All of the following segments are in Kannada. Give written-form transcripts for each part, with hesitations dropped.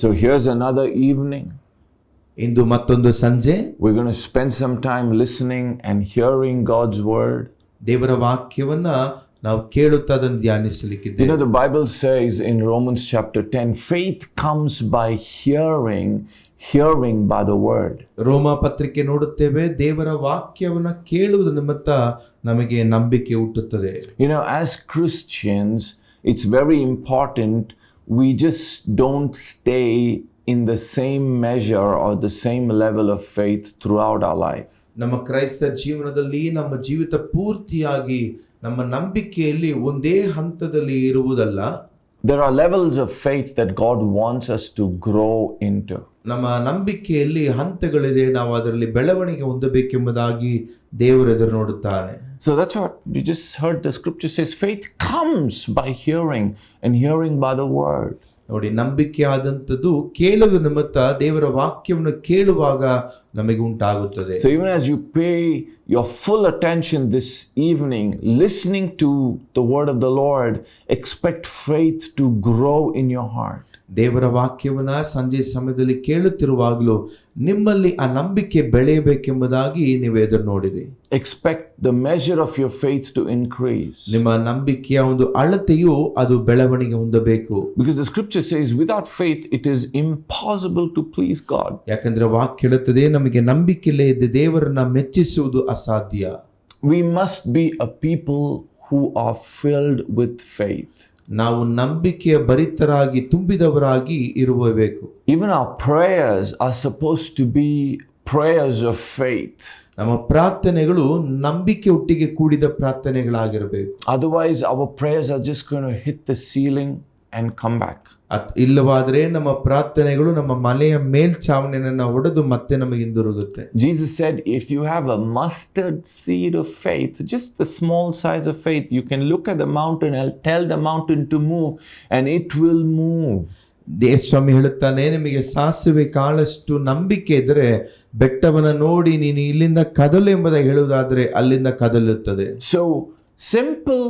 So here's another evening. ಇಂದು ಮತ್ತೊಂದು ಸಂಜೆ We're going to spend some time listening and hearing God's word. ದೇವರ ವಾಕ್ಯವನ್ನ ನಾವು ಕೇಳುತ್ತಾ ಅದನ್ನು You ಧ್ಯಾನಿಸಲಿಕ್ಕಿದ್ದೇವೆ. know, the Bible says in Romans chapter 10, faith comes by hearing, hearing by the word. ರೋಮ ಪತ್ರಿಕೆ ನೋಡುತ್ತೇವೆ, ದೇವರ ವಾಕ್ಯವನ್ನ ಕೇಳುವುದರ ನಿಮಿತ್ತ ನಮಗೆ ನಂಬಿಕೆ ಹುಟ್ಟುತ್ತದೆ. You know, as Christians, it's very important we just don't stay in the same measure or the same level of faith throughout our life. ನಮ್ಮ ಕ್ರೈಸ್ತ ಜೀವನದಲ್ಲಿ ನಮ್ಮ ಜೀವಿತ ಪೂರ್ತಿಯಾಗಿ ನಮ್ಮ ನಂಬಿಕೆಯಲ್ಲಿ ಒಂದೇ ಹಂತದಲ್ಲಿ ಇರುವುದಲ್ಲ. There are levels of faith that God wants us to grow into. ನಮ್ಮ ನಂಬಿಕೆಯಲ್ಲಿ ಹಂತಗಳಿದೆ, ನಾವು ಅದರಲ್ಲಿ ಬೆಳವಣಿಗೆ ಹೊಂದಬೇಕೆಂಬುದಾಗಿ ದೇವರು ಎದುರು ನೋಡುತ್ತಾನೆ. So that's what you just heard. The scripture says faith comes by hearing and hearing by the word. ನೋಡಿ, ನಂಬಿಕೆ ಆದಂಥದ್ದು ಕೇಳುವ ನಿಮಿತ್ತ ದೇವರ ವಾಕ್ಯವನ್ನು ಕೇಳುವಾಗ ನಮಗೆ ಉಂಟಾಗುತ್ತದೆ. So even as you pay your full attention this evening, listening to the word of the Lord, expect faith to grow in your heart. ದೇವರ ವಾಕ್ಯವನ್ನ ಸಂಜೆ ಸಮಯದಲ್ಲಿ ಕೇಳುತ್ತಿರುವಾಗಲೂ ನಿಮ್ಮಲ್ಲಿ ಆ ನಂಬಿಕೆ ಬೆಳೆಯಬೇಕೆಂಬುದಾಗಿ ನೀವು ಎದುರು ನೋಡಿರಿ. Expect the measure of your faith to increase. ನಿಮ್ಮ ನಂಬಿಕೆಯ ಒಂದು ಅಳತೆಯು ಅದು ಬೆಳವಣಿಗೆ ಹೊಂದಬೇಕು. Because the scripture says without faith it is impossible to please God. ಯಾಕಂದ್ರೆ ವಾಕ್ಯ ಹೇಳುತ್ತದೆ, ನಮಗೆ ನಂಬಿಕೆಯಲ್ಲೇ ಇದ್ದ ದೇವರನ್ನ ಮೆಚ್ಚಿಸುವುದು ಅಸಾಧ್ಯ. We must be a people who are filled with faith. ನಾವು ನಂಬಿಕೆಯ ಭರಿತರಾಗಿ ತುಂಬಿದವರಾಗಿ ಇರಬೇಕು. Even our prayers are supposed to be prayers of faith. ನಮ್ಮ ಪ್ರಾರ್ಥನೆಗಳು ನಂಬಿಕೆ ಒಟ್ಟಿಗೆ ಕೂಡಿದ ಪ್ರಾರ್ಥನೆಗಳಾಗಿರಬೇಕು. Otherwise our prayers are just going to hit the ceiling and come back. ಇಲ್ಲವಾದರೆ ನಮ್ಮ ಪ್ರಾರ್ಥನೆಗಳು ನಮ್ಮ ಮನೆಯ ಮೇಲ್ಛಾವಣಿಯನ್ನ ಒಡೆದು ಮತ್ತೆ ನಮಗೆ ಹಿಂದಿರುಗುತ್ತೆ. Jesus said, if you have a mustard seed of faith, just the small size of faith, you can look at the mountain and tell the mountain to move and it will move. ಸ್ವಾಮಿ ಹೇಳುತ್ತಾನೆ, ನಿಮಗೆ ಸಾಸಿವೆ ಕಾಳಷ್ಟು ನಂಬಿಕೆ ಇದ್ದರೆ ಬೆಟ್ಟವನ್ನ ನೋಡಿ ನೀನು ಇಲ್ಲಿಂದ ಕದಲು ಎಂಬುದಾಗಿ ಹೇಳುವುದಾದರೆ ಅಲ್ಲಿಂದ ಕದಲುತ್ತದೆ. So simple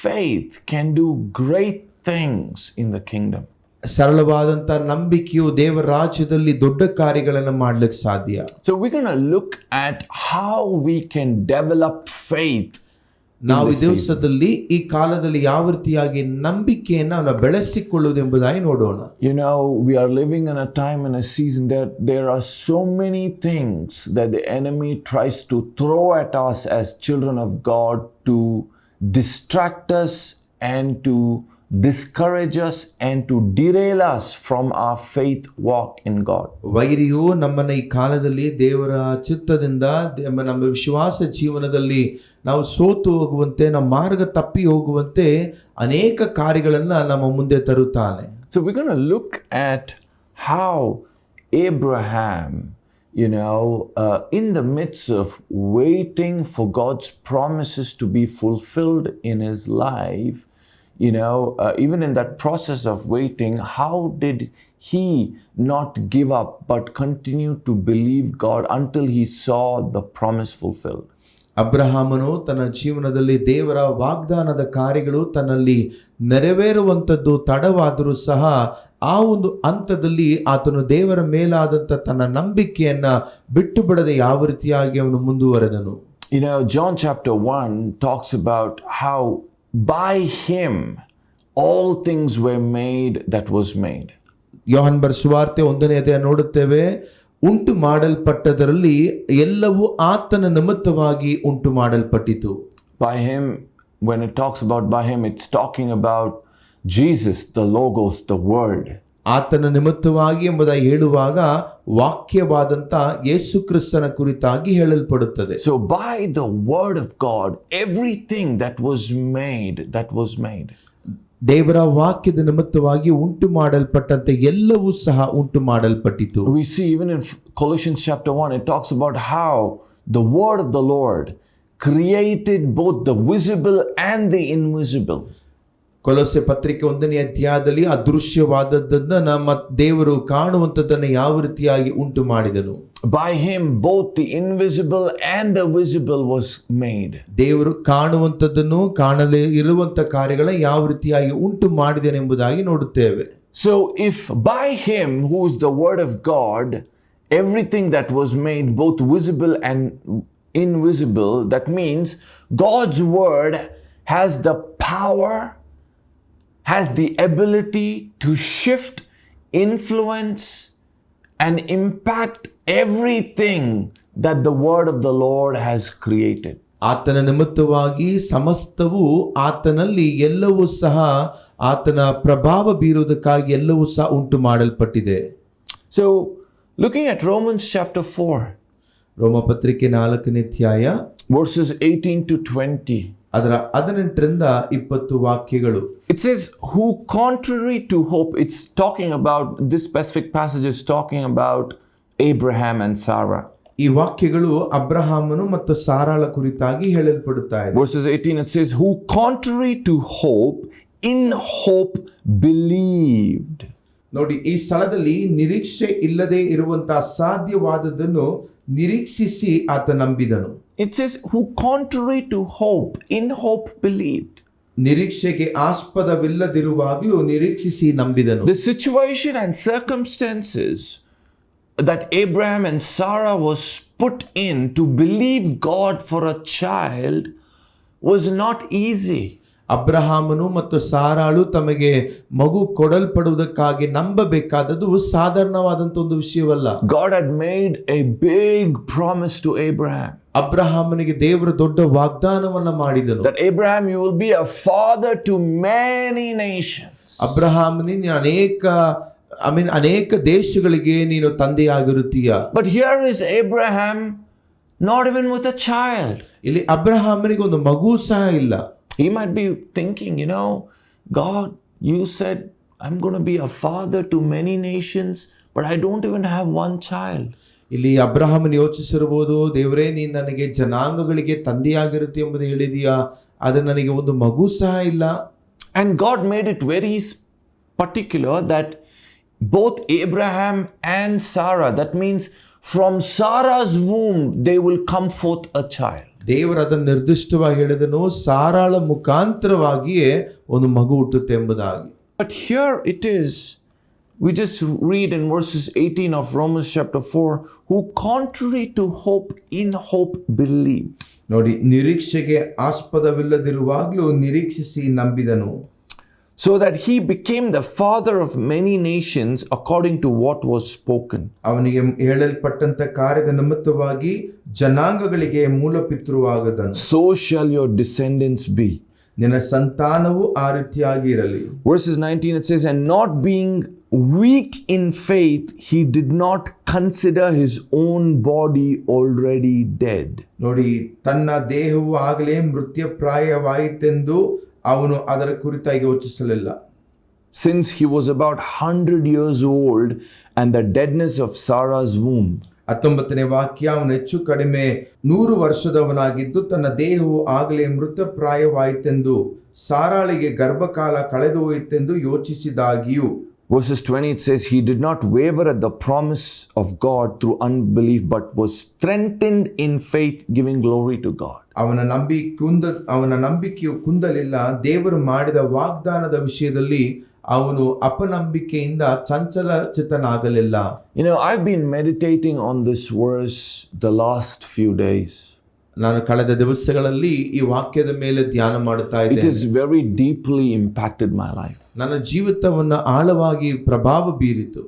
faith can do great things in the kingdom. ಸರಳವಾದಂತ ನಂಬಿಕೆಯು ದೇವರ ರಾಜ್ಯದಲ್ಲಿ ದೊಡ್ಡ ಕಾರ್ಯಗಳನ್ನು ಮಾಡಲಿಕ್ಕೆ ಸಾಧ್ಯ. So we're going to look at how we can develop faith. ನಾವು ಈ ದಿವಸದಲ್ಲಿ ಈ ಕಾಲದಲ್ಲಿ ಯಾವ ರೀತಿಯಾಗಿ ನಂಬಿಕೆಯನ್ನು ನಾವು ಬೆಳೆಸಿಕೊಳ್ಳುವುದೆಂಬುದಾಗಿ ನೋಡೋಣ. You know, we are living in a time and a season that there are so many things that the enemy tries to throw at us as children of God to distract us and to discourage us and to derail us from our faith walk in God. ವೈರಿಯು ನಮ್ಮನ್ನ ಈ ಕಾಲದಲ್ಲಿ ದೇವರ ಚಿತ್ತದಿಂದ ನಮ್ಮ ವಿಶ್ವಾಸ ಜೀವನದಲ್ಲಿ ನಾವು ಸೋತು ಹೋಗುವಂತೆ, ನಮ್ಮ ಮಾರ್ಗ ತಪ್ಪಿ ಹೋಗುವಂತೆ ಅನೇಕ ಕಾರ್ಯಗಳನ್ನ ನಮ್ಮ ಮುಂದೆ ತರುತ್ತಾನೆ. So we're going to look at how Abraham, you know, in the midst of waiting for God's promises to be fulfilled in his life, you know, even in that process of waiting, how did he not give up but continue to believe God until he saw the promise fulfilled? ಅಬ್ರಹಾಮನು ತನ್ನ ಜೀವನದಲ್ಲಿ ದೇವರ ವಾಗ್ದಾನದ ಕಾರ್ಯಗಳು ತನ್ನಲ್ಲಿ ನೆರವೇರುವಂಥದ್ದು ತಡವಾದರೂ ಸಹ ಆ ಒಂದು ಹಂತದಲ್ಲಿ ಆತನು ದೇವರ ಮೇಲಾದಂಥ ತನ್ನ ನಂಬಿಕೆಯನ್ನ ಬಿಟ್ಟು ಬಿಡದೆ ಯಾವ ರೀತಿಯಾಗಿ ಅವನು ಮುಂದುವರೆದನು. You know, John chapter 1 talks about how by him all things were made that was made. Yohan ಬರೆದ ಸುವಾರ್ತೆ 1ನೇ ಅಧ್ಯಾಯ ನೋಡುತ್ತೇವೆ, ಉಂಟು ಮಾಡಲ್ಪಟ್ಟದರಲ್ಲಿ ಎಲ್ಲವೂ ಆತನ ನಿಮಿತ್ತವಾಗಿ ಉಂಟು ಮಾಡಲ್ಪಟ್ಟಿತು. By him, when it talks about by him, it's talking about Jesus, the Logos, the Word. ಆತನ ನಿಮಿತ್ತವಾಗಿ ಎಂಬುದಾಗಿ ಹೇಳುವಾಗ ವಾಕ್ಯವಾದಂತ ಯೇಸು ಕ್ರಿಸ್ತನ ಕುರಿತಾಗಿ ಹೇಳಲ್ಪಡುತ್ತದೆ. So by the word of God, everything that was made. ದೇವರ ವಾಕ್ಯದ ನಿಮಿತ್ತವಾಗಿ ಉಂಟು ಮಾಡಲ್ಪಟ್ಟಂತೆ ಎಲ್ಲವೂ ಸಹ ಉಂಟು ಮಾಡಲ್ಪಟ್ಟಿತು. We see even in Colossians chapter 1, it talks about how the word of the Lord created both the visible and the invisible. ಕೊಲೊಸ್ಸೆ ಪತ್ರಿಕೆ 1ನೇ ಅಧ್ಯಾಯದಲ್ಲಿ ಅದೃಶ್ಯವಾದದ್ದನ್ನ ನಮ್ಮ ದೇವರು ಕಾಣುವಂಥದ್ದನ್ನು ಯಾವ ರೀತಿಯಾಗಿ ಉಂಟು ಮಾಡಿದನು. By him both the invisible and the visible was made. ದೇವರು ಕಾಣುವಂಥದ್ದನ್ನು ಕಾಣದೇ ಇರುವಂತ ಕಾರ್ಯಗಳ ಯಾವ ರೀತಿಯಾಗಿ ಉಂಟು ಮಾಡಿದನೆಂಬುದಾಗಿ ನೋಡುತ್ತೇವೆ. So if by him, who is the word of God, everything that was made, both visible and invisible, that means God's word has the power, has the ability to shift, influence, and impact everything that the word of the Lord has created. ಆತನ ನಿಮಿತ್ತವಾಗಿ ಸಮಸ್ತವು ಆತನಲ್ಲಿ ಎಲ್ಲವೂ ಸಹ ಆತನ ಪ್ರಭಾವ ಬೀರುವುದಕ್ಕಾಗಿ ಎಲ್ಲವೂ ಸಹ ಉಂಟು ಮಾಡಲ್ಪಟ್ಟಿದೆ. So looking at Romans chapter 4, ರೋಮಪತ್ರಿಕೆ 4ನೇ ಅಧ್ಯಾಯ verses 18 to 20. ಅದರ 18ರಿಂದ 20 ವಾಕ್ಯಗಳು. It says, who contrary to hope, it's talking about, this specific passage is talking about Abraham and Sarah. ಈ ವಾಕ್ಯಗಳು ಅಬ್ರಹಾಮನು ಮತ್ತು ಸಾರಾಳ ಕುರಿತಾಗಿ ಹೇಳಲ್ಪಡುತ್ತಾ ಇದೆ. Verses 18, it says, who contrary to hope, in hope believed. ನೋಡಿ, ಈ ಸ್ಥಳದಲ್ಲಿ ನಿರೀಕ್ಷೆ ಇಲ್ಲದೆ ಇರುವಂತಹ ಅಸಾಧ್ಯವಾದದ್ದನ್ನು ನಿರೀಕ್ಷಿಸಿ ಆತ ನಂಬಿದನು. It says, who contrary to hope, in hope believed. ನಿರೀಕ್ಷೆಗೆ ಆಸ್ಪದವಿಲ್ಲದಿರುವಾಗಲೂ ನಿರೀಕ್ಷಿಸಿ ನಂಬಿದನು. The situation and circumstances that Abraham and Sarah was put in to believe God for a child was not easy. ಅಬ್ರಹಾಮನು ಮತ್ತು ಸಾರಾಳು ತಮಗೆ ಮಗು ಕೊಡಲ್ಪಡುವುದಕ್ಕಾಗಿ ನಂಬಬೇಕಾದದ್ದು ಸಾಧಾರಣವಾದಂತ ಒಂದು ವಿಷಯವಲ್ಲ. God had made a big promise to Abraham. ಅಬ್ರಹಾಮನಿಗೆ ದೇವರು ದೊಡ್ಡ ವಾಗ್ದಾನವನ್ನ ಮಾಡಿದನು. That Abraham, you will be a father to many nations. ಅಬ್ರಹಾಮನಿಗೆ ಅನೇಕ ದೇಶಗಳಿಗೆ ನೀನು ತಂದೆಯಾಗಿರುತ್ತೀಯ. But here is Abraham not even with a child. ಇಲ್ಲಿ ಅಬ್ರಹಾಮನಿಗೆ ಒಂದು ಮಗು ಸಹ ಇಲ್ಲ. He might be thinking, God, you said I'm going to be a father to many nations, but I don't even have one child. ಇಲ್ಲಿ ಅಬ್ರಹಾಮನ ಯೋಚಿಸಿರಬಹುದು, ದೇವರೇ ನೀನು ನನಗೆ ಜನಾಂಗಗಳಿಗೆ ತಂದೆಯಾಗಿರುತ್ತೆ ಎಂಬುದು ಹೇಳಿದೀಯಾ, ಆದರೆ ನನಗೆ ಒಂದು ಮಗು ಸಹ ಇಲ್ಲ. And God made it very particular that both Abraham and Sarah, that means from Sarah's womb they will come forth a child. ದೇವರು ಅದನ್ನು ನಿರ್ದಿಷ್ಟವಾಗಿ ಹೇಳಿದನು, ಸಾರಾಳ ಮುಖಾಂತರವಾಗಿಯೇ ಒಂದು ಮಗು ಹುಟ್ಟುತ್ತೆ ಎಂಬುದಾಗಿ. But here it is, we just read in verses 18 of Romans chapter 4, who contrary to hope, in hope believed. ನೋಡಿ, ನಿರೀಕ್ಷೆಗೆ ಆಸ್ಪದವಿಲ್ಲದಿರುವಾಗಲೂ ನಿರೀಕ್ಷಿಸಿ ನಂಬಿದನು. So that he became the father of many nations according to what was spoken. ಅವನಿಗೆ ಹೇಳಲ್ಪಟ್ಟಂತ ಕಾರ್ಯದ ನಿಮಿತ್ತವಾಗಿ ಜನಾಂಗಗಳಿಗೆ ಮೂಲಪಿತೃವಾಗದನು. So shall your descendants be. ನಿನ್ನ ಸಂತಾನವು ಆ ರೀತಿಯಾಗಿ ಇರಲಿ. Verses 19 it says, and not being weak in faith, he did not consider his own body already dead. ನೋಡಿ, ತನ್ನ ದೇಹವು ಆಗಲೇ ಮೃತ್ಯಪ್ರಾಯವಾಯಿತೆಂದು ಅವನು ಅದರ ಕುರಿತಾಗಿ ಯೋಚಿಸಲಿಲ್ಲ. Since he was about 100 years old and the deadness of Sarah's womb. 19ನೇ ವಾಕ್ಯ, ಅವನು ಹೆಚ್ಚು ಕಡಿಮೆ 100 ವರ್ಷದವನಾಗಿದ್ದು ತನ್ನ ದೇಹವು ಆಗಲೇ ಮೃತಪ್ರಾಯವಾಯಿತೆಂದು ಸಾರಾಳಿಗೆ ಗರ್ಭಕಾಲ ಕಳೆದು ಹೋಯಿತೆಂದು ಯೋಚಿಸಿದಾಗಿಯೂ. Verses 20 it says, he did not waver at the promise of God through unbelief, but was strengthened in faith, giving glory to God. ಅವನ ನಂಬಿಕೆಯು ಕುಂದಲಿಲ್ಲ. ದೇವರು ಮಾಡಿದ ವಾಗ್ದಾನದ ವಿಷಯದಲ್ಲಿ ಅವನು ಅಪನಂಬಿಕೆಯಿಂದ ಚಂಚಲ ಚಿತ್ತನಾಗಲಿಲ್ಲ. I've been meditating on this verse the last few days. ನಾನು ಕಳೆದ ದಿವಸಗಳಲ್ಲಿ ಈ ವಾಕ್ಯದ ಮೇಲೆ ಧ್ಯಾನ ಮಾಡುತ್ತಾ ಇದ್ದೇನೆ. It has very deeply impacted my life. ನನ್ನ ಜೀವಿತವನ್ನು ಆಳವಾಗಿ ಪ್ರಭಾವ ಬೀರಿತು.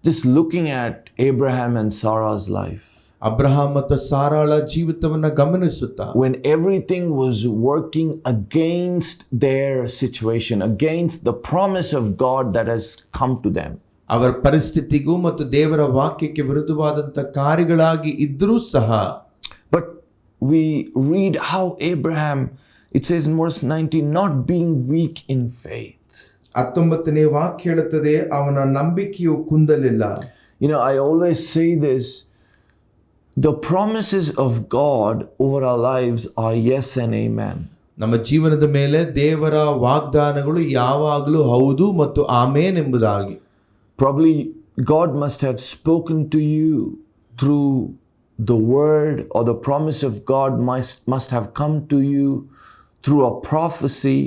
Just looking at Abraham and Sarah's life. Abraham ಮತ್ತು ಸಾರಾಳ ಜೀವಿತವನ್ನ ಗಮನಿಸುತ್ತಾ, when everything was working against their situation, against the promise of God that has come to them. ಅವರ ಪರಿಸ್ಥಿತಿಗೂ ಮತ್ತು ದೇವರ ವಾಕ್ಯಕ್ಕೆ ವಿರುದ್ಧವಾದಂತ ಕಾರ್ಯಗಳಾಗಿ ಇದ್ರೂ ಸಹ, but we read how Abraham, it says in verse 19, not being weak in faith. 19ನೇ ವಾಕ್ಯ ಹೇಳುತ್ತದೆ, ಅವನ ನಂಬಿಕೆಯು ಕುಂದಲಿಲ್ಲ. I always say this, the promises of God over our lives are yes and amen. ನಮ್ಮ ಜೀವನದ ಮೇಲೆ ದೇವರ ವಾಗ್ದಾನಗಳು ಯಾವಾಗಲೂ ಹೌದು ಮತ್ತು ಆಮೇನ್ ಎಂಬುದಾಗಿ. Probably God must have spoken to you through the word, or the promise of God must have come to you through a prophecy,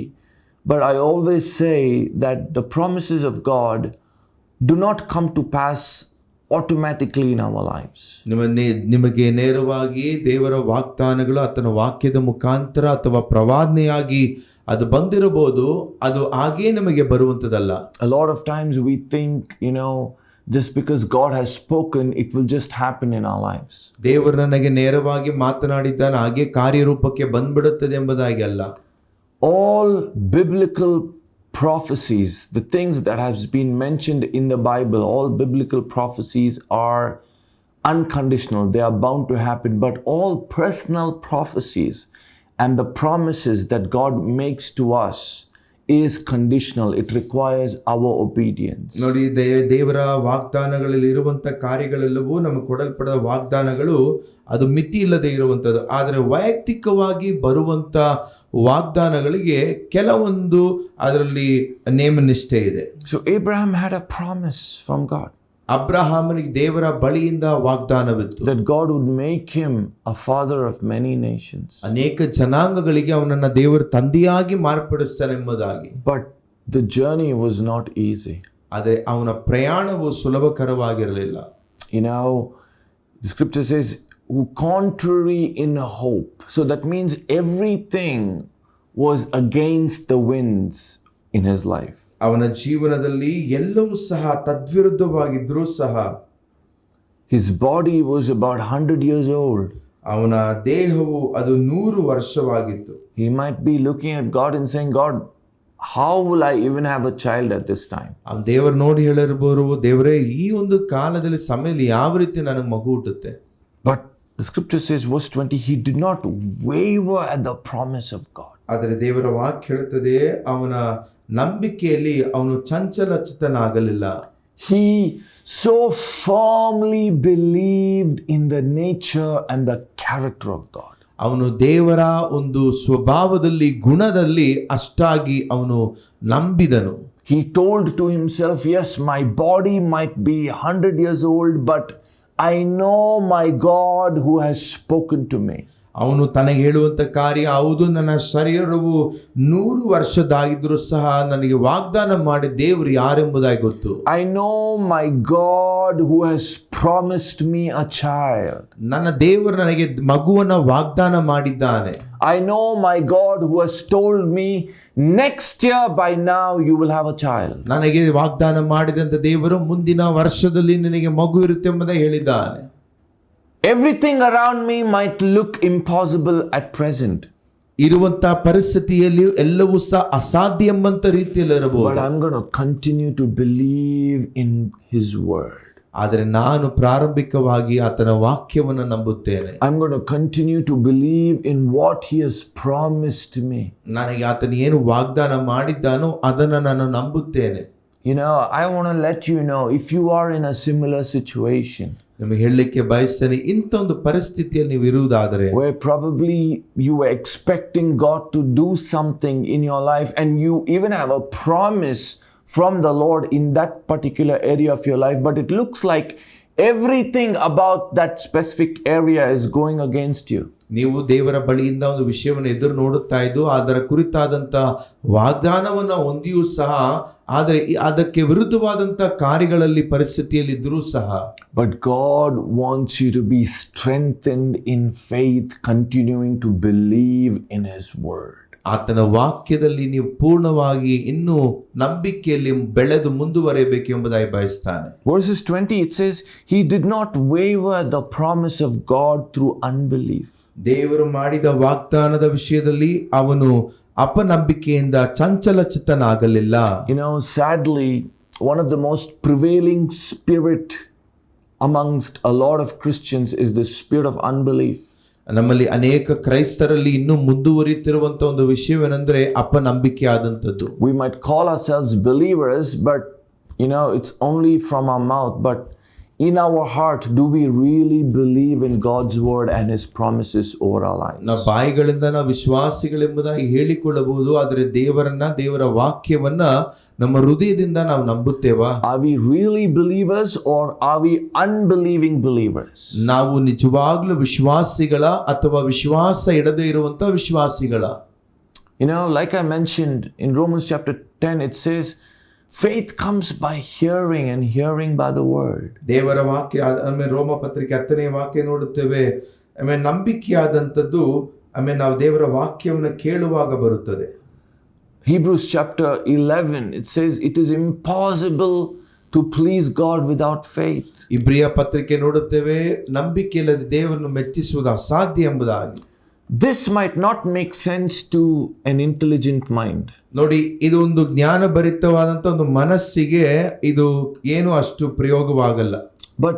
But I always say that the promises of God do not come to pass automatically in our lives. ನಿಮಗೆ ನೇರವಾಗಿ ದೇವರ ವಾಗ್ದಾನಗಳು ಆತನ ವಾಕ್ಯದ ಮುಖಾಂತರ ಅಥವಾ ಪ್ರವಾದನೆಯಾಗಿ ಅದು ಬಂದಿರಬಹುದು, ಅದು ಹಾಗೇ ನಮಗೆ ಬರುವಂತದಲ್ಲ. A lot of times we think, just because God has spoken, it will just happen in our lives. ದೇವರು ನನಗೆ ನೇರವಾಗಿ ಮಾತನಾಡಿದ್ದಾನೆ, ಹಾಗೆ ಕಾರ್ಯರೂಪಕ್ಕೆ ಬಂದ್ಬಿಡುತ್ತದೆ ಎಂಬುದಾಗಿ ಅಲ್ಲ. All biblical prophecies, the things that has been mentioned in the Bible, all biblical prophecies are unconditional. They are bound to happen. But all personal prophecies and the promises that God makes to us is conditional. It requires our obedience. ನೋಡಿ, ದೇವರ ವಾಗ್ದಾನಗಳಲ್ಲಿ ಇರುವಂತ ಕಾರ್ಯಗಳೆಲ್ಲವೂ ನಮಗೆ ಕೊಡಲ್ಪದ ವಾಗ್ದಾನಗಳು ಅದು ಮಿತಿ ಇಲ್ಲದೆ ಇರುವಂತದ್ದು. ಆದರೆ ವೈಯಕ್ತಿಕವಾಗಿ ಬರುವಂತ ವಾಗ್ದಾನಗಳಿಗೆ ಕೆಲವೊಂದು ಅದರಲ್ಲಿ ನೇಮನಿಷ್ಠೆ ಇದೆ. So Abraham had a promise from God. ಅಬ್ರಹಾಮನಿಗೆ ದೇವರ ಬಳಿಯಿಂದ ವಾಗ್ದಾನವಿತ್ತು, that God would make him a father of many nations. ಅನೇಕ ಜನಾಂಗಗಳಿಗೆ ಅವನನ್ನ ದೇವರ ತಂದೆಯಾಗಿ ಮಾರ್ಪಡಿಸ್ತಾನೆ ಎಂಬುದಾಗಿ. But the journey was not easy. ಆದರೆ ಅವನ ಪ್ರಯಾಣವು ಸುಲಭಕರವಾಗಿರಲಿಲ್ಲ. The scripture says, who contrary in hope. So that means everything was against the winds in his life. ಅವನ ಜೀವನದಲ್ಲಿ ಎಲ್ಲವೂ ಸಹ ತದ್ವಿರುದ್ಧವಾಗಿದ್ರೂ ಸಹ, his body was about 100 years old. ಅವನ ದೇಹವು ಅದು 100 ವರ್ಷವಾಗಿತ್ತು. He might be looking at God and saying, God, how will I even have a child at this time? ದೇವರು ನೋಡಿ ಹೇಳಿರಬಹುದು, ದೇವರೇ ಈ ಒಂದು ಕಾಲದಲ್ಲಿ ಸಮಯದಲ್ಲಿ ಯಾವ ರೀತಿ ನನಗೆ ಮಗು ಹುಟ್ಟುತ್ತೆ. But the scripture says, verse 20, he did not waver at the promise of God. ಆದರೆ ದೇವರ ವಾಕ್ಯ ಹೇಳುತ್ತದೆ, ಅವನ ನಂಬಿಕೆಯಲ್ಲಿ ಅವನು ಚಂಚಲಚಿತ್ತನಾಗಲಿಲ್ಲ. He so firmly believed in the nature and the character of God. ಅವನು ದೇವರ ಒಂದು ಸ್ವಭಾವದಲ್ಲಿ, ಗುಣದಲ್ಲಿ ಅಷ್ಟಾಗಿ ಅವನು ನಂಬಿದನು. He told to himself, yes, my body might be 100 years old, but I know my God who has spoken to me. ಅವನು ತನಗೆ ಹೇಳುವಂತ ಕಾರ್ಯ, ಹೌದು, ನನ್ನ ಶರೀರವು 100 ವರ್ಷದಾಗಿದ್ರೂ ಸಹ ನನಗೆ ವಾಗ್ದಾನ ಮಾಡಿ ದೇವರು ಯಾರೆಂಬುದಾಗಿ ಗೊತ್ತು. I know my God who has promised me a child. ನನ್ನ ದೇವರು ನನಗೆ ಮಗುವನ್ನ ವಾಗ್ದಾನ ಮಾಡಿದ್ದಾನೆ. I know my God who has told me next year by now you will have a child. ನನಗೆ ವಾಗ್ದಾನ ಮಾಡಿದಂತ ದೇವರು ಮುಂದಿನ ವರ್ಷದಲ್ಲಿ ನಿನಗೆ ಮಗು ಇರುತ್ತೆ ಎಂಬುದಾಗಿ ಹೇಳಿದ್ದಾನೆ. Everything around me might look impossible at present. ಇರುವಂತ ಪರಿಸ್ಥಿತಿಯಲ್ಲಿ ಎಲ್ಲವೂ ಸಹ ಅಸಾಧ್ಯ ಎಂಬಂತ ರೀತಿಯಲ್ಲಿ ಇರಬಹುದು. But I'm going to continue to believe in his word. ಆದರೆ ನಾನು ಪ್ರಾರಂಭಿಕವಾಗಿ ಆತನ ವಾಕ್ಯವನ್ನು ನಂಬುತ್ತೇನೆ. I'm going to continue to believe in what he has promised me. ನನಗೆ ಆತನು ಏನು ವಾಗ್ದಾನ ಮಾಡಿದ್ದಾನೋ ಅದನ್ನು ನಾನು ನಂಬುತ್ತೇನೆ. I want to let you know, if you are in a similar situation, ನಿಮಗೆ ಹೇಳಲಿಕ್ಕೆ ಬಯಸ್ತೇನೆ, ಇಂಥ ಒಂದು ಪರಿಸ್ಥಿತಿಯಲ್ಲಿ ನೀವು ಇರುವುದಾದರೆ, where probably you were expecting God to do something in your life and you even have a promise from the Lord in that particular area of your life, but it looks like everything about that specific area is going against you. ನೀವು ದೇವರ ಬಳಿಯಿಂದ ಒಂದು ವಿಷಯವನ್ನು ಎದುರು ನೋಡುತ್ತಾ ಇದ್ದು ಅದರ ಕುರಿತಾದಂತ ವಾಗ್ದಾನವನ್ನ ಹೊಂದಿಯೂ ಸಹ, ಆದರೆ ಅದಕ್ಕೆ ವಿರುದ್ಧವಾದಂತ ಕಾರ್ಯಗಳಲ್ಲಿ ಪರಿಸ್ಥಿತಿಯಲ್ಲಿ ಇದ್ರೂ ಸಹ, but God wants you to be strengthened in faith, continuing to believe in his word. ಆತನ ವಾಕ್ಯದಲ್ಲಿ ನೀವು ಪೂರ್ಣವಾಗಿ ಇನ್ನೂ ನಂಬಿಕೆಯಲ್ಲಿ ಬೆಳೆದು ಮುಂದುವರಿಯಬೇಕು ಎಂಬುದಾಗಿ ಬಯಸ್ತಾನೆ. Verses 20, it says, he did not waver the promise of God through unbelief. ದೇವರು ಮಾಡಿದ ವಾಗ್ದಾನದ ವಿಷಯದಲ್ಲಿ ಅವನು ಅಪನಂಬಿಕೆಯಿಂದ ಚಂಚಲಚಿತ್ತನಾಗಲಿಲ್ಲ. Sadly, one of the most prevailing spirit amongst a lot of Christians is the spirit of unbelief. ನಮ್ಮಲ್ಲಿ ಅನೇಕ ಕ್ರೈಸ್ತರಲ್ಲಿ ಇನ್ನೂ ಮುಂದುವರಿತಿರುವಂತ ಒಂದು ವಿಷಯವೇನೆಂದ್ರೆ ಅಪನಂಬಿಕೆ ಆದಂತದ್ದು. We might call ourselves believers, but it's only from our mouth, but in our heart, do we really believe in God's word and his promises over our lives? ನಾವು ಬಾಯಿಗಳಿಂದ ನಾವು ವಿಶ್ವಾಸಿಗಳೆಂಬುದಾಗಿ ಹೇಳಿಕೊಳ್ಳಬಹುದು, ಆದರೆ ದೇವರ ವಾಕ್ಯವನ್ನ ನಮ್ಮ ಹೃದಯದಿಂದ ನಾವು ನಂಬುತ್ತೇವಾ? Are we really believers or are we unbelieving believers? ನಾವು ನಿಜವಾಗ್ಲೂ ವಿಶ್ವಾಸಿಗಳ ಅಥವಾ ವಿಶ್ವಾಸ ಇಡದೇ ಇರುವಂತ ವಿಶ್ವಾಸಿಗಳ? You know, like I mentioned in Romans chapter 10, it says, faith comes by hearing and hearing by the word. ದೇವರ ವಾಕ್ಯ ಆಮೇಲೆ ರೋಮ ಪತ್ರಿಕೆ 10ನೇ ವಾಕ್ಯ ನೋಡುತ್ತೇವೆ. ಆಮೇಲೆ ನಂಬಿಕೆಯಾದಂಥದ್ದು ಆಮೇಲೆ ನಾವು ದೇವರ ವಾಕ್ಯವನ್ನು ಕೇಳುವಾಗ ಬರುತ್ತದೆ. Hebrews chapter 11, it says, it is impossible to please God without faith. ಇಬ್ರಿಯ ಪತ್ರಿಕೆ ನೋಡುತ್ತೇವೆ, ನಂಬಿಕೆಯಿಲ್ಲದೆ ದೇವರನ್ನು ಮೆಚ್ಚಿಸುವುದು ಅಸಾಧ್ಯ ಎಂಬುದಾಗಿ. This might not make sense to an intelligent mind. ನೋಡಿ, ಇದು ಒಂದು ಜ್ಞಾನಭರಿತವಾದಂಥ ಒಂದು ಮನಸ್ಸಿಗೆ ಇದು ಏನು ಅಷ್ಟು ಪ್ರಯೋಗವಾಗಲ್ಲ. But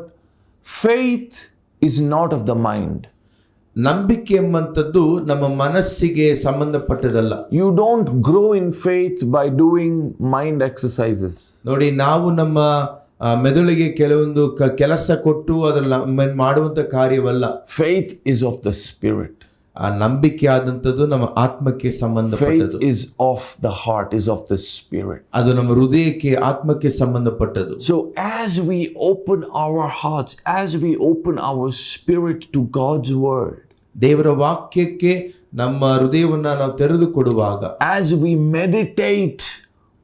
faith is not of the mind. ನಂಬಿಕೆ ಎಂಬಂಥದ್ದು ನಮ್ಮ ಮನಸ್ಸಿಗೆ ಸಂಬಂಧಪಟ್ಟದಲ್ಲ. You don't grow in faith by doing mind exercises. ನೋಡಿ, ನಾವು ನಮ್ಮ ಮೆದುಳಿಗೆ ಕೆಲವೊಂದು ಕೆಲಸ ಕೊಟ್ಟು ಅದರಲ್ಲಿ ಮಾಡುವಂತ ಕಾರ್ಯವಲ್ಲ. Faith is of the spirit. ಆ ನಂಬಿಕೆ ಆದಂಥದ್ದು ನಮ್ಮ ಆತ್ಮಕ್ಕೆ ಸಂಬಂಧಪಟ್ಟದ್ದು. Faith is of the heart, is of the spirit. ಅದು ನಮ್ಮ ಹೃದಯಕ್ಕೆ ಆತ್ಮಕ್ಕೆ ಸಂಬಂಧಪಟ್ಟದ್ದು. So as we open our hearts, as we open our spirit to God's word, ದೇವರ ವಾಕ್ಯಕ್ಕೆ ನಮ್ಮ ಹೃದಯವನ್ನ ನಾವು ತೆರೆದುಕೊಡುವಾಗ, as we meditate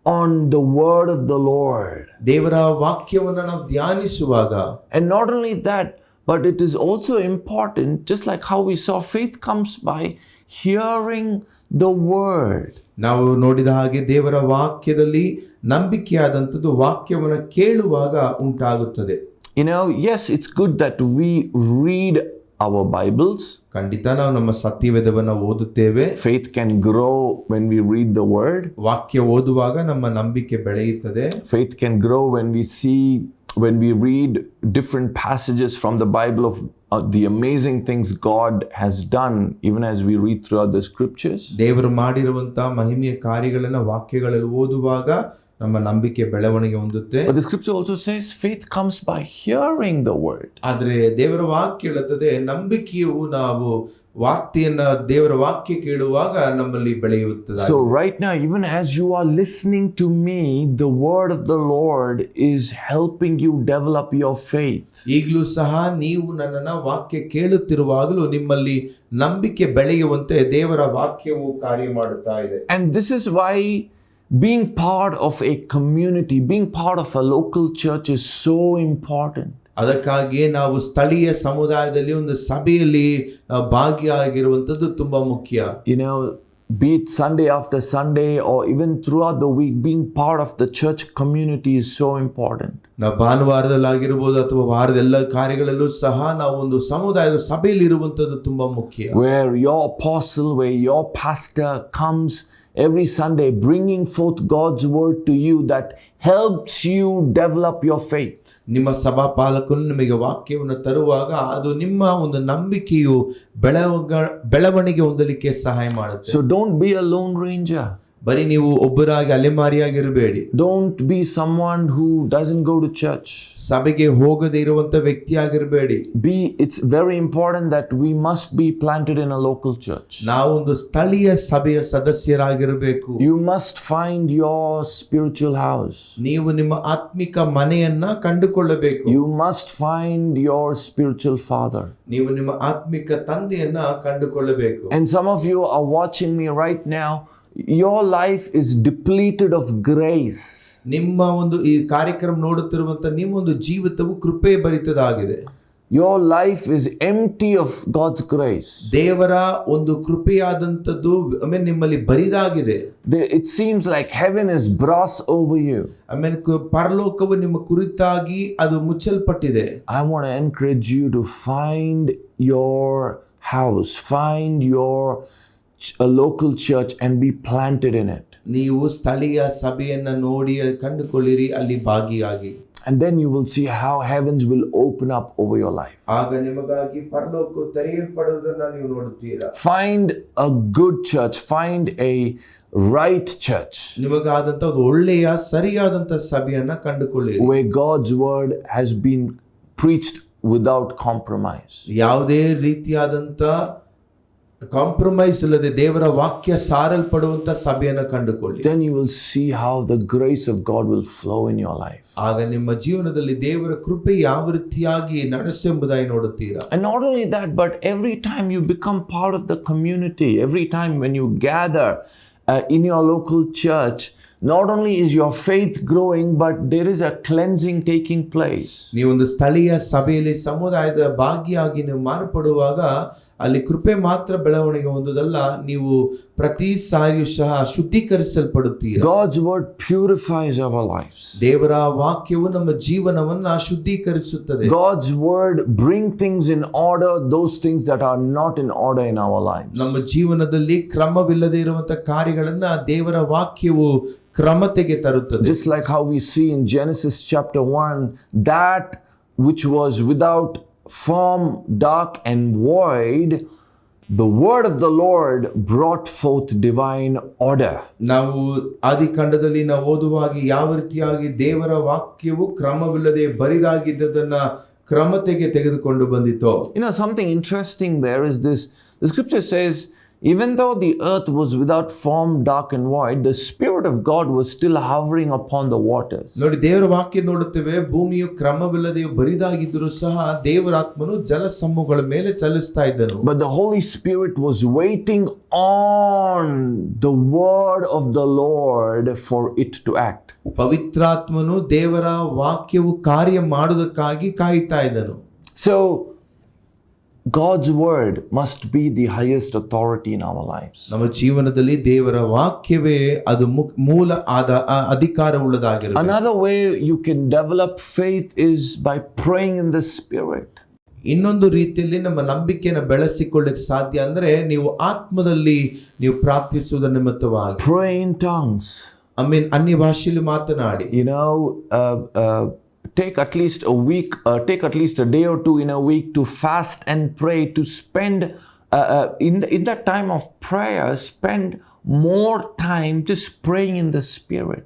on the word of the Lord, ದೇವರ ವಾಕ್ಯವನ್ನ ನಾವು ಧ್ಯಾನಿಸುವಾಗ, and not only that, but it is also important, just like how we saw, faith comes by hearing the word. ನಾವು ನೋಡಿದ ಹಾಗೆ ದೇವರ ವಾಕ್ಯದಲ್ಲಿ ನಂಬಿಕೆಯಾದಂಥದ್ದು ವಾಕ್ಯವನ್ನು ಕೇಳುವಾಗ ಉಂಟಾಗುತ್ತದೆ. You know, yes, it's good that we read our Bibles. ಖಂಡಿತ ನಾವು ನಮ್ಮ ಸತ್ಯವೇದವನ್ನು ಓದುತ್ತೇವೆ. Faith can grow when we read the word. ವಾಕ್ಯ ಓದುವಾಗ ನಮ್ಮ ನಂಬಿಕೆ ಬೆಳೆಯುತ್ತದೆ. Faith can grow when we read different passages from the Bible of the amazing things God has done, even as we read throughout the scriptures. ದೇವರು ಮಾಡಿರುವಂತಹ ಮಹಿಮೆಯ ಕಾರ್ಯಗಳನ್ನು ವಾಕ್ಯಗಳಲ್ಲಿ ಓದುವಾಗ ನಮ್ಮ ನಂಬಿಕೆ ಬೆಳವಣಿಗೆ ಹೊಂದುತ್ತೆ. But the scripture also says faith comes by hearing the word. ಆದರೆ ದೇವರ ವಾಕ್ಯ ಹೇಳುತ್ತದೆ, ನಂಬಿಕೆಯು ನಾವು ವಾರ್ತೆಯನ್ನ ದೇವರ ವಾಕ್ಯ ಕೇಳುವಾಗ ನಮ್ಮಲ್ಲಿ ಬೆಳೆಯುತ್ತದೆ. So right now, even as you are listening to me, the word of the Lord is helping you develop your faith. ಈಗಲೂ ಸಹ ನೀವು ನನ್ನನ್ನ ವಾಕ್ಯ ಕೇಳುತ್ತಿರುವಾಗಲೂ ನಿಮ್ಮಲ್ಲಿ ನಂಬಿಕೆ ಬೆಳೆಯುವಂತೆ ದೇವರ ವಾಕ್ಯವು ಕಾರ್ಯ ಮಾಡುತ್ತಾ ಇದೆ. And this is why being part of a community, being part of a local church is so important. ಅದಕ್ಕಾಗಿಯೇ ನಾವು ಸ್ಥಳೀಯ ಸಮುದಾಯದಲ್ಲಿ ಒಂದು ಸಭೆಯಲ್ಲಿ ಭಾಗಿಯಾಗಿರುವಂಥದ್ದು ತುಂಬಾ ಮುಖ್ಯ. You know, be it Sunday after Sunday or even throughout the week, being part of the church community is so important. ನಾವು ಭಾನುವಾರದಲ್ಲಾಗಿರ್ಬೋದು ಅಥವಾ ವಾರದ ಎಲ್ಲ ಕಾರ್ಯಗಳಲ್ಲೂ ಸಹ ನಾವು ಒಂದು ಸಮುದಾಯದ ಸಭೆಯಲ್ಲಿ ಇರುವಂಥದ್ದು ತುಂಬಾ ಮುಖ್ಯ. Where your apostle, where your pastor comes every Sunday bringing forth God's word to you that helps you develop your faith. ನಿಮ್ಮ ಸಭಾಪಾಲಕನು ನಿಮಗೆ ವಾಕ್ಯವನ್ನು ತರುವಾಗ ಅದು ನಿಮ್ಮ ಒಂದು ನಂಬಿಕೆಯು ಬೆಳವಣಿಗೆ ಹೊಂದಲಿಕ್ಕೆ ಸಹಾಯ ಮಾಡುತ್ತೆ. So don't be a lone ranger. ಬರೀ ನೀವು ಒಬ್ಬರಾಗಿ ಅಲೆಮಾರಿಯಾಗಿರಬೇಡಿ. Don't be someone who doesn't go to church. ಸಭೆಗೆ ಹೋಗದೇ ಇರುವಂತ ವ್ಯಕ್ತಿಯಾಗಿರಬೇಡಿ. It's very important that we must be planted in a local church. ನಾವು ಒಂದು ಸ್ಥಳೀಯ ಸಭೆಯ ಸದಸ್ಯರಾಗಿರಬೇಕು. You must find your spiritual house. ನೀವು ನಿಮ್ಮ ಆತ್ಮಿಕ ಮನೆಯನ್ನ ಕಂಡುಕೊಳ್ಳಬೇಕು. You must find your spiritual father. ನೀವು ನಿಮ್ಮ ಆತ್ಮಿಕ ತಂದೆಯನ್ನ ಕಂಡುಕೊಳ್ಳಬೇಕು. And some of you are watching me right now. Your life is depleted of grace. ನಿಮ್ಮ ಒಂದು ಈ ಕಾರ್ಯಕ್ರಮ ನೋಡುತ್ತಿರುವಂತ ನಿಮ್ಮ ಒಂದು ಜೀವಿತವು ಕೃಪೆ ಭರಿತದಾಗಿದೆ. Your life is empty of God's grace. ದೇವರ ಒಂದು ಕೃಪೆಯಾದಂತದ್ದು ನಿಮ್ಮಲ್ಲಿ ಬರಿದಾಗಿದೆ. It seems like heaven is brass over you. ಪರಲೋಕವು ನಿಮ್ಮ ಕುರಿತಾಗಿ ಅದು ಮುಚ್ಚಲ್ಪಟ್ಟಿದೆ. I want to encourage you to find your house, find a local church and be planted in it. ನೀವು ಸ್ಥಳೀಯ ಸಭೆಯನ್ನ ನೋಡಿ ಕಂಡುಕೊಳ್ಳಿರಿ, ಅಲ್ಲಿ ಭಾಗಿಯಾಗಿ. And then you will see how heavens will open up over your life. ಆಗ ನಿಮಗಾಗಿ ಪರಲೋಕವು ತೆರೆಯಲ್ಪಡುವುದನ್ನು ನೀವು ನೋಡುತ್ತೀರಾ. Find a good church, find a right church. ನಿಮಗಾದಂತ ಒಂದು ಒಳ್ಳೆಯ ಸರಿಯಾದಂತ ಸಭೆಯನ್ನ ಕಂಡುಕೊಳ್ಳಿರಿ. Where God's word has been preached without compromise. ಯಾವುದೇ ರೀತಿಯಾದಂತ ಕಾಂಪ್ರಮೈಸ್ ಇಲ್ಲದೆ ದೇವರ ವಾಕ್ಯ ಸಾರಲ್ಪಡುವಂತ ಸಭೆಯನ್ನು ಕಂಡುಕೊಳ್ಳಿ. Then you will see how the grace of God will flow in your life. ಆಗ ನಿಮ್ಮ ಜೀವನದಲ್ಲಿ ದೇವರ ಕೃಪೆ ಯಾವ ರೀತಿಯಾಗಿ ನಡೆಸೆಂಬುದಾಗಿ ನೋಡುತ್ತೀರಾ. And not only that, but every time you become part of the community, every time when you gather in your local church, not only is your faith growing, but there is a cleansing taking place. ನೀವೊಂದು ಸ್ಥಳೀಯ ಸಭೆಯಲ್ಲಿ ಸಮುದಾಯದ ಭಾಗಿಯಾಗಿ ನೀವು ಮಾರ್ಪಡುವಾಗ ಅಲ್ಲಿ ಕೃಪೆ ಮಾತ್ರ ಬೆಳವಣಿಗೆ ಹೊಂದುವುದಲ್ಲ, ನೀವು ಪ್ರತಿ ಸಾರಿಯೂ ಸಹ ಶುದ್ಧೀಕರಿಸಲ್ಪಡುತ್ತೀರಿ. God's word purifies our lives. ದೇವರ ವಾಕ್ಯವು ನಮ್ಮ ಜೀವನವನ್ನ ಶುದ್ಧೀಕರಿಸುತ್ತದೆ. God's word bring things in order, those things that are not in order in our lives. ನಮ್ಮ ಜೀವನದಲ್ಲಿ ಕ್ರಮವಿಲ್ಲದೆ ಇರುವಂತಹ ಕಾರ್ಯಗಳನ್ನ ದೇವರ ವಾಕ್ಯವು ಕ್ರಮತೆಗೆ ತರುತ್ತದೆ. Just like how we see in Genesis chapter 1, that which was without form, dark and void, the word of the Lord brought forth divine order. ನಾವು ಆದಿಕಾಂಡದಲ್ಲಿ ನಾವು ಓದುವಾಗ ಯಾವ ರೀತಿಯಾಗಿ ದೇವರ ವಾಕ್ಯವು ಕ್ರಮವಿಲ್ಲದೆ ಬರಿದಾಗಿದ್ದದನ್ನ ಕ್ರಮತೆಗೆ ತೆಗೆದುಕೊಂಡು ಬಂದಿತು. Something interesting there is this. The scripture says, even though the earth was without form, dark and void, the Spirit of God was still hovering upon the waters. ನೋಡಿ, ದೇವರ ವಾಕ್ಯ ನೋಡುತ್ತೇವೆ, ಭೂಮಿಯು ಕ್ರಮವಿಲ್ಲದೆ ಬರಿದಾಗಿದ್ದರೂ ಸಹ ದೇವರ ಆತ್ಮನು ಜಲಸಮೂಹಗಳ ಮೇಲೆ ಚಲಿಸ್ತಾ ಇದ್ದನು. But the Holy Spirit was waiting on the word of the Lord for it to act. ಪವಿತ್ರಾತ್ಮನು ದೇವರ ವಾಕ್ಯವು ಕಾರ್ಯ ಮಾಡುವುದಕ್ಕಾಗಿ ಕಾಯುತ್ತಾ ಇದ್ದನು. So God's word must be the highest authority in our lives. ನಮ್ಮ ಜೀವನದಲ್ಲಿ ದೇವರ ವಾಕ್ಯವೇ ಅದು ಮೂಲ ಅಧಿಕಾರವುಳ್ಳದಾಗಿರುತ್ತದೆ. Another way you can develop faith is by praying in the Spirit. ಇನ್ನೊಂದು ರೀತಿಯಲ್ಲಿ ನಮ್ಮ ನಂಬಿಕೆಯನ್ನು ಬೆಳೆಸಿಕೊಳ್ಳಕ್ಕೆ ಸಾಧ್ಯ ಅಂದ್ರೆ ನೀವು ಆತ್ಮದಲ್ಲಿ ನೀವು ಪ್ರಾರ್ಥಿಸುವುದರ ನಿಮಿತ್ತವಾಗಿ. Pray in tongues. ಅನ್ಯ ಭಾಷೆಯಲ್ಲಿ ಮಾತನಾಡಿ. Take at least a week, take at least a day or two in a week to fast and pray, to spend in that time of prayer, spend more time just praying in the Spirit.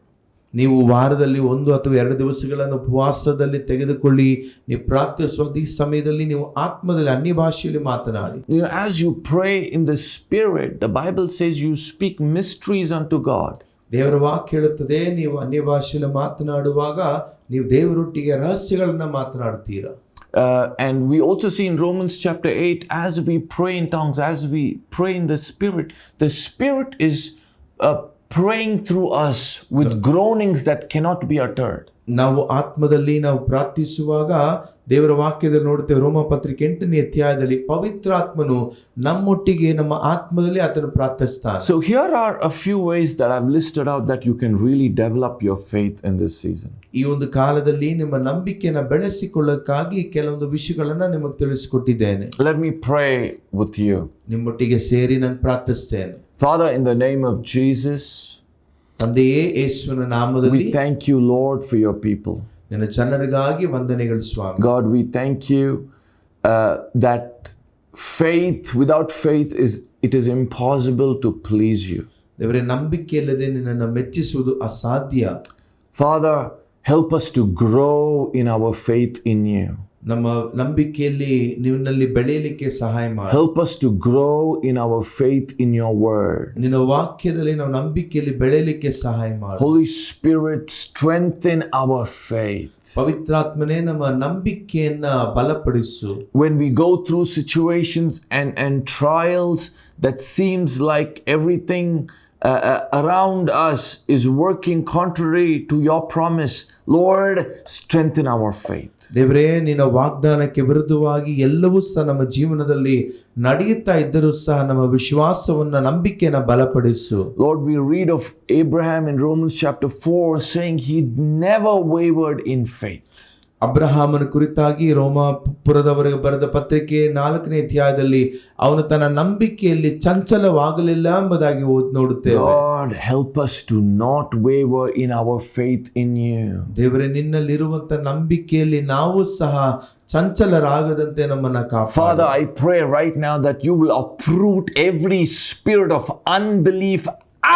ನೀವು ವಾರದಲ್ಲಿ 1 ಅಥವಾ 2 ದಿವಸಗಳನ್ನು ಉಪವಾಸದಲ್ಲಿ ತೆಗೆದುಕೊಳ್ಳಿ, ನೀವು ಪ್ರಾರ್ಥಿಸುವ ಈ ಸಮಯದಲ್ಲಿ ನೀವು ಆತ್ಮದಲ್ಲಿ ಅನ್ಯ ಭಾಷೆಯಲ್ಲಿ ಮಾತನಾಡಿ. As you pray in the Spirit, the Bible says you speak mysteries unto God. ದೇವರ ವಾಕ್ಯ ಹೇಳುತ್ತದೆ, ನೀವು ಅನ್ಯ ಭಾಷೆಯಲ್ಲಿ ಮಾತನಾಡುವಾಗ ನೀವು ದೇವರೊಟ್ಟಿಗೆ ರಹಸ್ಯಗಳನ್ನ ಮಾತನಾಡ್ತೀರಾ. And we also see in Romans chapter 8, as we pray in tongues, as we pray in the Spirit is praying through us with groanings that cannot be uttered. ನಾವು ಆತ್ಮದಲ್ಲಿ ನಾವು ಪ್ರಾರ್ಥಿಸುವಾಗ ದೇವರ ವಾಕ್ಯದಲ್ಲಿ ನೋಡುತ್ತೇವೆ, ರೋಮ ಪತ್ರಿಕೆ 8ನೇ ಅಧ್ಯಾಯದಲ್ಲಿ ಪವಿತ್ರಾತ್ಮನು ನಮ್ಮೊಟ್ಟಿಗೆ ನಮ್ಮ ಆತ್ಮದಲ್ಲಿ ಆತನು ಪ್ರಾರ್ಥಿಸ್ತಾನೆ. So here are a few ways that I've listed out that you can really develop your faith in this season. ಈ ಒಂದು ಕಾಲದಲ್ಲಿ ನಿಮ್ಮ ನಂಬಿಕೆಯನ್ನು ಬೆಳೆಸಿಕೊಳ್ಳಕ್ಕಾಗಿ ಕೆಲವೊಂದು ವಿಷಯಗಳನ್ನ ನಿಮಗೆ ತಿಳಿಸಿಕೊಟ್ಟಿದ್ದೇನೆ. Let me pray with you. ನಿಮ್ಮೊಟ್ಟಿಗೆ ಸೇರಿ ನಾನು ಪ್ರಾರ್ಥಿಸ್ತೇನೆ. Father, in the name of Jesus, ತಂದೆಯೇ, ಯೇಸುವಿನ ನಾಮದಲ್ಲಿ we thank you, Lord, for your people. ನಿನ್ನ ಜನರಿಗಾಗಿ ವಂದನೆಗಳು ಸ್ವಾಮಿ. God, we thank you that without faith it is impossible to please you. ದೇವರೇ, ನಂಬಿಕೆ ಇಲ್ಲದೆ ನಿನ್ನನ್ನು ಮೆಚ್ಚಿಸುವುದು ಅಸಾಧ್ಯ. Father, help us to grow in our faith in you. ನಮ್ಮ ನಂಬಿಕೆಯಲ್ಲಿ ನಿನ್ನಲ್ಲಿ ಬೆಳೆಯಲಿಕ್ಕೆ ಸಹಾಯ ಮಾಡಿ. Help us to grow in our faith in your word. ನಿನ್ನ ವಾಕ್ಯದಲ್ಲಿ ನಾವು ನಂಬಿಕೆಯಲ್ಲಿ ಬೆಳೆಯಲಿಕ್ಕೆ ಸಹಾಯ ಮಾಡಿ. Holy Spirit, strengthen our faith. ಪವಿತ್ರಾತ್ಮನೇ, ನಮ್ಮ ನಂಬಿಕೆಯನ್ನ ಬಲಪಡಿಸು. When we go through situations and trials that seems like everything around us is working contrary to your promise, Lord, strengthen our faith. ದೇವರೇ, ನಿನ್ನ ವಾಗ್ದಾನಕ್ಕೆ ವಿರುದ್ಧವಾಗಿ ಎಲ್ಲವೂ ಸಹ ನಮ್ಮ ಜೀವನದಲ್ಲಿ ನಡೆಯುತ್ತಾ ಇದ್ದರೂ ಸಹ ನಮ್ಮ ವಿಶ್ವಾಸವನ್ನ ನಂಬಿಕೆಯನ್ನು ಬಲಪಡಿಸು. Lord, we read of Abraham in Romans chapter 4 saying he never wavered in faith. ಅಬ್ರಹಾಮನ ಕುರಿತಾಗಿ ರೋಮಾಪುರದವರಿಗೆ ಬರೆದ ಪತ್ರಿಕೆ 4ನೇ ಅಧ್ಯಾಯದಲ್ಲಿ ಅವನು ತನ್ನ ನಂಬಿಕೆಯಲ್ಲಿ ಚಂಚಲವಾಗಲಿಲ್ಲ ಎಂಬುದಾಗಿ ನೋಡುತ್ತೇವೆ. Lord, help us to not waver in our faith in you. ದೇವರೇ, ನಿನ್ನಲ್ಲಿರುವಂತ ನಂಬಿಕೆಯಲ್ಲಿ ನಾವು ಸಹ ಚಂಚಲರಾಗದಂತೆ ನಮ್ಮನ್ನ ಕಾಪಾಡು. Father, I pray right now that you will uproot every spirit of unbelief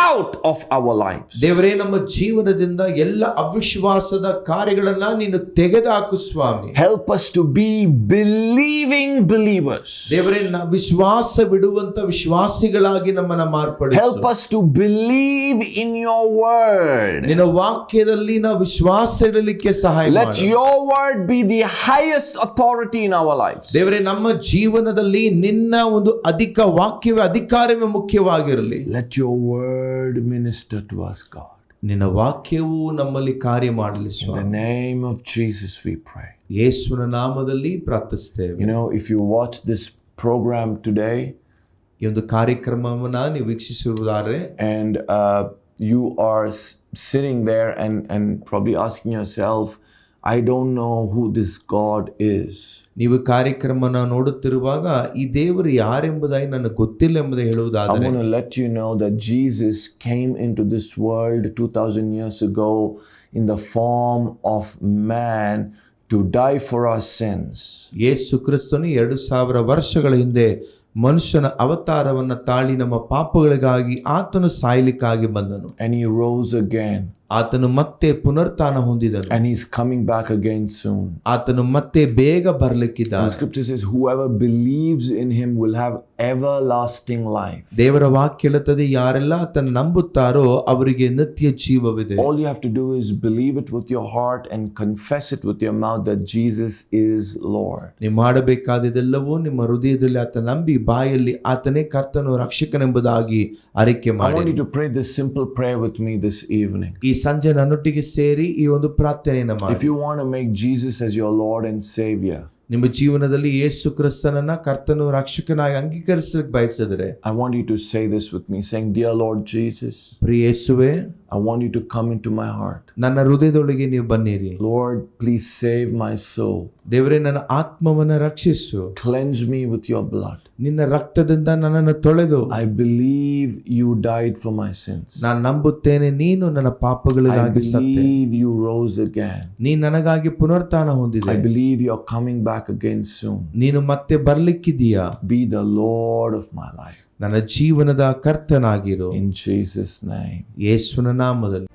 out of our lives. ದೇವರೇ, ನಮ್ಮ ಜೀವನದಿಂದ ಎಲ್ಲ ಅವಿಶ್ವಾಸದ ಕಾರ್ಯಗಳನ್ನ ನೀನು ತೆಗೆದುಹಾಕು ಸ್ವಾಮಿ. Help us to be believing believers. ದೇವರೇ, ವಿಶ್ವಾಸವಿಡುವಂತ ವಿಶ್ವಾಸಿಗಳಾಗಿ ನಮ್ಮನ್ನ ಮಾರ್ಪಡಿಸು. Help us to believe in your word. ನಿನ್ನ ವಾಕ್ಯದಲ್ಲಿ ನಾವು ವಿಶ್ವಾಸ ಇಡಲಿಕ್ಕೆ ಸಹಾಯ ಮಾಡು. Let your word be the highest authority in our lives. ದೇವರೇ, ನಮ್ಮ ಜೀವನದಲ್ಲಿ ನಿನ್ನ ಒಂದು ವಾಕ್ಯವೇ ಅಧಿಕಾರವೇ ಮುಖ್ಯವಾಗಿರಲಿ. Let your word word minister to us, God. ನಿನ್ನ ವಾಕ್ಯವು ನಮ್ಮಲ್ಲಿ ಕಾರ್ಯ ಮಾಡಲಿ In the Swami. name of Jesus we pray. ಯೇಸುವಿನ ನಾಮದಲ್ಲಿ ಪ್ರಾರ್ಥಿಸ್ತೇವೆ. You know, if you watch this program today ಈ ಒಂದು ಕಾರ್ಯಕ್ರಮವನ್ನ ನೀವು ವೀಕ್ಷಿಸುವುದಾದ್ರೆ and you are sitting there and probably asking yourself, I don't know who this God is. ನೀವು ಕಾರ್ಯಕ್ರಮನ ನೋಡುತ್ತಿರುವಾಗ ಈ ದೇವರು ಯಾರೆಂಬುದಾಗಿ ನನಗೆ ಗೊತ್ತಿಲ್ಲ ಎಂಬುದಾಗಿ I ಹೇಳುವುದಾದರೆ want to let you know that Jesus came into this world 2000 years ago in the form of man to die for our sins. ಯೇಸು ಕ್ರಿಸ್ತನು 2000 ವರ್ಷಗಳ ಹಿಂದೆ ಮನುಷ್ಯನ ಅವತಾರವನ್ನ ತಾಳಿ ನಮ್ಮ ಪಾಪಗಳಿಗಾಗಿ ಆತನು ಸಾಯಲಿಕ್ಕಾಗಿ ಬಂದನು. And he rose again. ಆತನು ಮತ್ತೆ ಪುನರುತ್ಥಾನ ಹೊಂದಿದನು. And he's coming back again soon. ಆತನು ಮತ್ತೆ ಬೇಗ The ಬರ್ಲಿಕ್ಕಿದ್ದಾನೆ. scripture says, whoever believes in him will have everlasting life. ದೇವರ ವಾಕ್ಯ ಹೇಳುತ್ತದೆ, ಯಾರೆಲ್ಲ ಆತನ ನಂಬುತ್ತಾರೋ ಅವರಿಗೆ ನಿತ್ಯ ಜೀವವಿದೆ. All you have to do is believe it with your heart and confess it with your mouth that Jesus is Lord. ನೀವು ಮಾಡಬೇಕಾದದೆಲ್ಲವೂ ನಿಮ್ಮ ಹೃದಯದಲ್ಲಿ ಆತ ನಂಬಿ ಬಾಯಲ್ಲಿ ಆತನೇ ಕರ್ತನು ರಕ್ಷಕನೆಂಬುದಾಗಿ ಅರಿಕೆ I want ಮಾಡಿ. you to pray this simple prayer with me this evening. ಈ ಸಂಜೆ ನನ್ನೊಟ್ಟಿಗೆ ಸೇರಿ ಈ ಒಂದು ಪ್ರಾರ್ಥನೆಯನ್ನು ಮಾಡಿ. If you want to make Jesus as your Lord and Savior, ನಿಮ್ಮ ಜೀವನದಲ್ಲಿ ಯೇಸು ಕ್ರಿಸ್ತನನ್ನ ಕರ್ತನು ರಕ್ಷಕನಾಗಿ ಅಂಗೀಕರಿಸಲಿಕ್ಕೆ ಬಯಸಿದ್ರೆ I want you to say this with me, saying, Dear Lord Jesus, ಪ್ರಿಯ ಯೇಸುವೇ, I want you to come into my heart. ನನ್ನ ಹೃದಯದೊಳಗೆ ನೀವು ಬನ್ನಿರಿ. Lord, please save my soul. ದೇವರೇ, ನನ್ನ ಆತ್ಮವನ್ನ ರಕ್ಷಿಸು. Cleanse me with your blood. ನಿನ್ನ ರಕ್ತದಿಂದ ನನ್ನನ್ನು ತೊಳೆದು. I believe you died for my sins. ನಾನು ನಂಬುತ್ತೇನೆ ನೀನು ನನ್ನ I ಪಾಪಗಳಿಗಾಗಿ ಸತ್ತೆ. believe you rose again. ನೀ ನನಗಾಗಿ ಪುನರುತ್ಥಾನ ಹೊಂದಿದೆ. I believe you're coming back again soon. ನೀನು ಮತ್ತೆ ಬರ್ಲಿಕ್ಕಿದೀಯಾ. Be the Lord of my life. ನನ್ನ ಜೀವನದ ಕರ್ತನಾಗಿರು. In Jesus' name. ಯೇಸುವಿನ ನಾಮದಲ್ಲಿ.